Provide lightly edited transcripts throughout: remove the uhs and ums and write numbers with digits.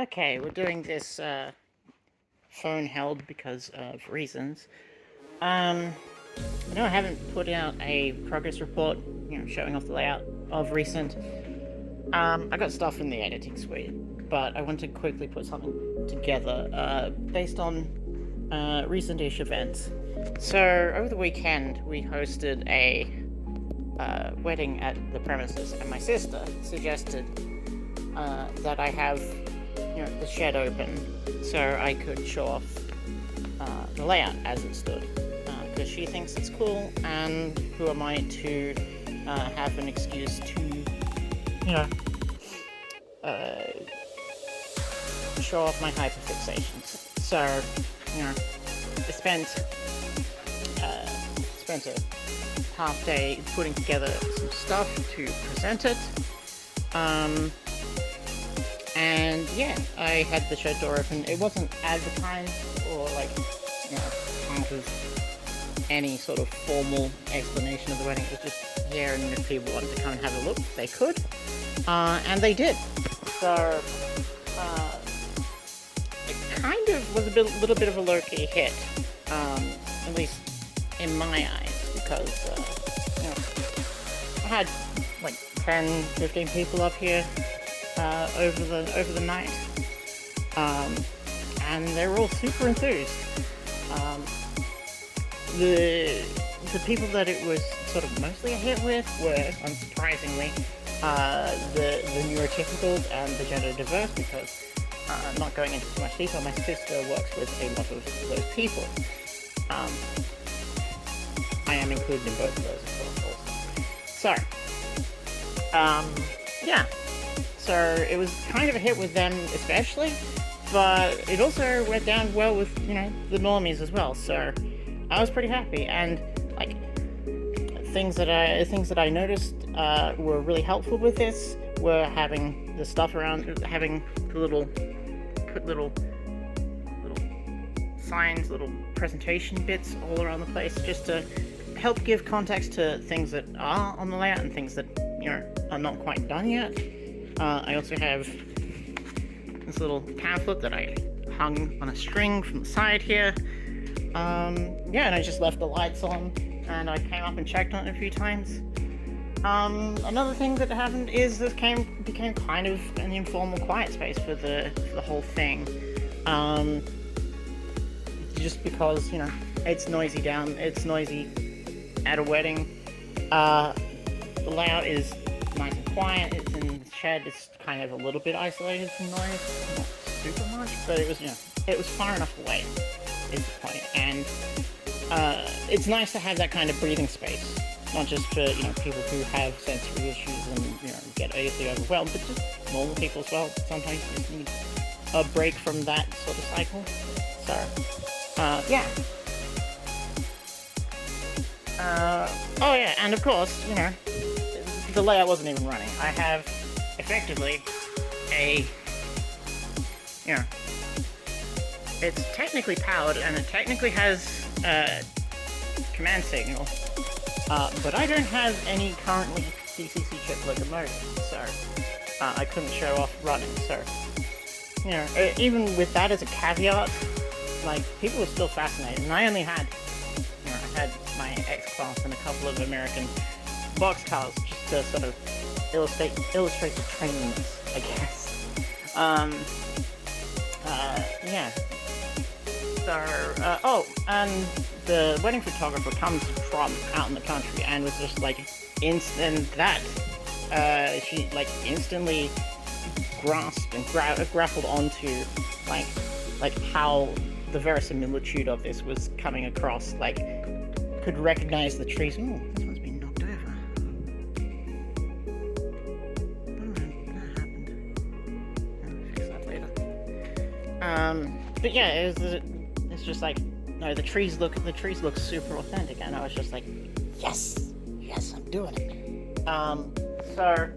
Okay, we're doing this phone held because of reasons. Um, I know I haven't put out a progress report, showing off the layout of recent. I got stuff in the editing suite, but I want to quickly put something together based on recent-ish events. So over the weekend, we hosted a wedding at the premises, and my sister suggested that I have the shed open so I could show off the layout as it stood, because she thinks it's cool, and who am I to have an excuse to show off my hyperfixations. So I spent a half day putting together some stuff to present it. And yeah, I had the shed door open. It wasn't advertised or part of any sort of formal explanation of the wedding. It was just here, and if people wanted to come and have a look, they could. And they did. So it kind of was a little bit of a low-key hit, at least in my eyes, because I had 10, 15 people up here over the night, and they were all super enthused. The people that it was sort of mostly a hit with were, unsurprisingly, the neurotypicals and the gender diverse, because not going into too much detail, my sister works with a lot of those people. I am included in both of those, of course, also. Yeah. So it was kind of a hit with them especially, but it also went down well with, the normies as well. So I was pretty happy, and things that I noticed were really helpful with this were having the stuff around, having the little signs, little presentation bits all around the place, just to help give context to things that are on the layout and things that are not quite done yet. I also have this little pamphlet that I hung on a string from the side here. And I just left the lights on, and I came up and checked on it a few times. Another thing that happened is this became kind of an informal quiet space for the whole thing. Just because, it's noisy at a wedding. The layout is nice and quiet. It's in the shed. It's kind of a little bit isolated from noise, not super much, but it was far enough away, is the point. And it's nice to have that kind of breathing space, not just for people who have sensory issues and get easily overwhelmed, but just normal people as well. Sometimes you just need a break from that sort of cycle. So yeah. Oh yeah, and of course, the layout wasn't even running. I have effectively it's technically powered, and it technically has command signal, but I don't have any currently DCC chip locomotive, so I couldn't show off running. So even with that as a caveat, people were still fascinated, and I only had I had my X-Class and a couple of American boxcars just to sort of illustrate the traininess, I guess. Yeah. So, and the wedding photographer comes from out in the country and was just instant that. She instantly grasped and grappled onto how the verisimilitude of this was coming across. Could recognize the trees. Oh, this one's been knocked over. That happened. I'll fix that later. But yeah, it's just no, the trees look super authentic, and I was just yes, I'm doing it. So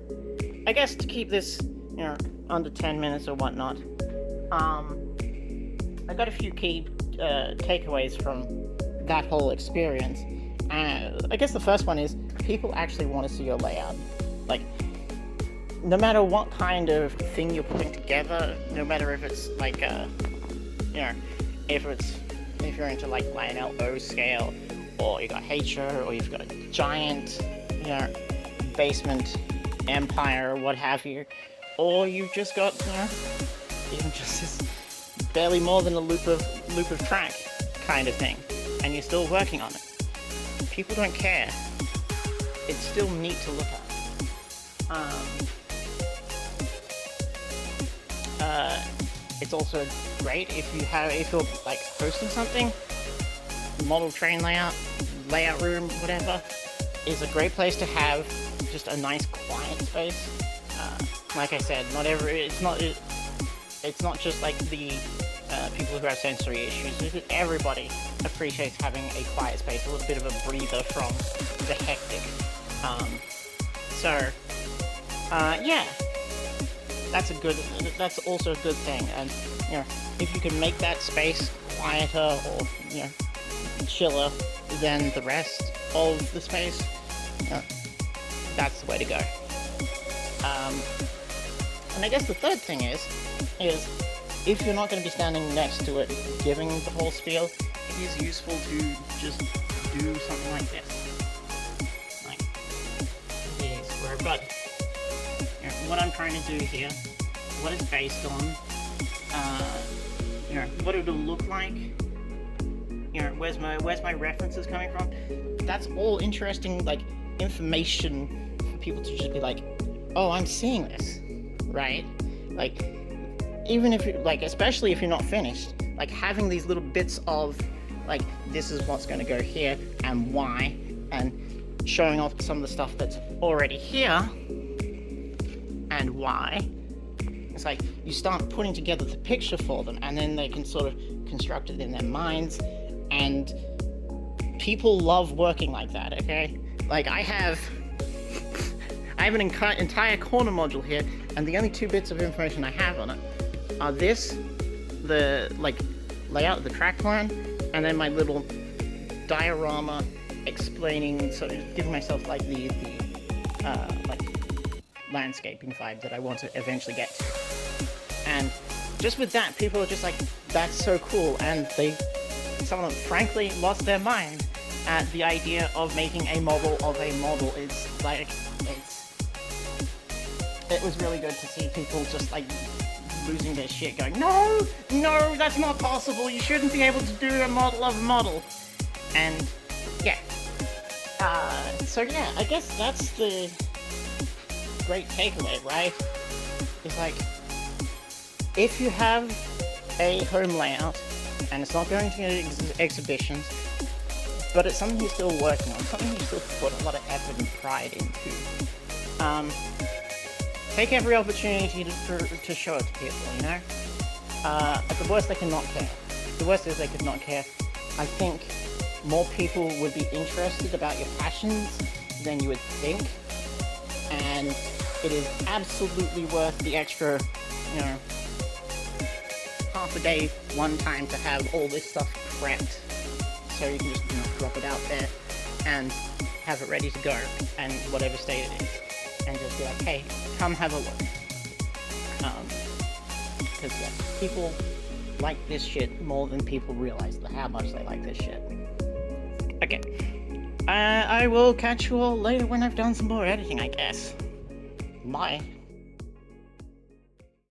I guess to keep this, under 10 minutes or whatnot, I got a few key takeaways from that whole experience. I guess the first one is people actually want to see your layout. no matter what kind of thing you're putting together, no matter if it's like you know, if you're into like Lionel O scale, or you got HO, or you've got a giant, you know, basement empire, or what have you, or you've just got, you know, even just this barely more than a loop of track kind of thing, and you're still working on it. People don't care. It's still neat to look at. It's also great if you're like hosting something. Model train layout room, whatever, is a great place to have just a nice quiet space. Like I said, it's not just like the people who have sensory issues. Everybody appreciates having a quiet space, a little bit of a breather from the hectic. Yeah, that's also a good thing. And you know, if you can make that space quieter or, you know, chiller than the rest of the space, that's the way to go. And I guess the third thing is if you're not going to be standing next to it giving the whole spiel, it is useful to just do something like this. Like, here's where I've got, you know, what I'm trying to do here, what it's based on, you know, what it will look like, you know, where's my references coming from. That's all interesting, like, information for people to just be like, oh, I'm seeing this, right? Like, even if you, like, especially if you're not finished, like, having these little bits of, like, this is what's going to go here and why, and showing off some of the stuff that's already here and why. It's like you start putting together the picture for them, and then they can sort of construct it in their minds. And people love working like that, okay? Like, I have an entire corner module here, and the only 2 bits of information I have on it are the like layout of the track plan, and then my little diorama explaining, sort of giving myself like the like landscaping vibe that I want to eventually get to. And just with that, people are just like, that's so cool, and some of them frankly lost their mind at the idea of making a model of a model. It's like, it was really good to see people just like losing their shit, going, no, that's not possible, you shouldn't be able to do a model of a model. And yeah, so yeah, I guess that's the great takeaway, right? It's like, if you have a home layout and it's not going to exhibitions, but it's something you're still working on, something you still put a lot of effort and pride into, take every opportunity to show it to people, you know? At the worst, they cannot care. The worst is they could not care. I think more people would be interested about your passions than you would think, and it is absolutely worth the extra, you know, half a day one time to have all this stuff prepped, so you can just, you know, drop it out there and have it ready to go, and whatever state it is, and just be like, hey, come have a look. Because yeah, people like this shit more than people realize how much they like this shit. Okay, I will catch you all later when I've done some more editing, I guess. Bye.